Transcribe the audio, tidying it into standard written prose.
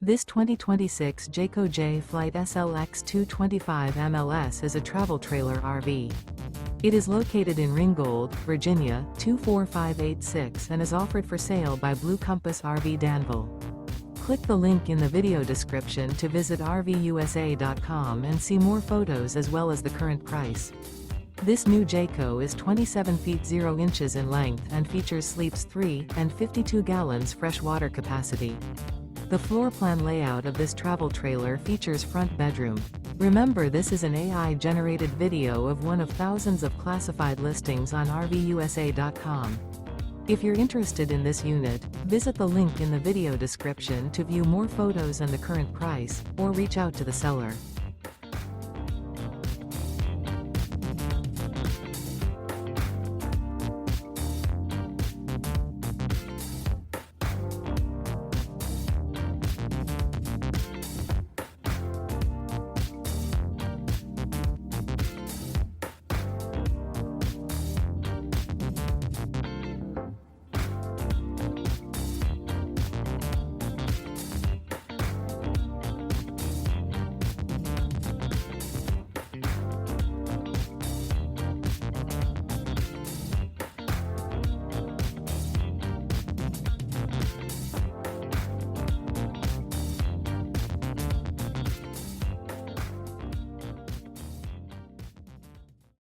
This 2026 Jayco Jay Flight SLX 225 MLS is a travel trailer RV. It is located in Ringgold, Virginia, 24586 and is offered for sale by Blue Compass RV Danville. Click the link in the video description to visit RVUSA.com and see more photos as well as the current price. This new Jayco is 27 feet 0 inches in length and features sleeps 3 and 52 gallons fresh water capacity. The floor plan layout of this travel trailer features front bedroom. Remember, this is an AI-generated video of one of thousands of classified listings on RVUSA.com. If you're interested in this unit, visit the link in the video description to view more photos and the current price, or reach out to the seller.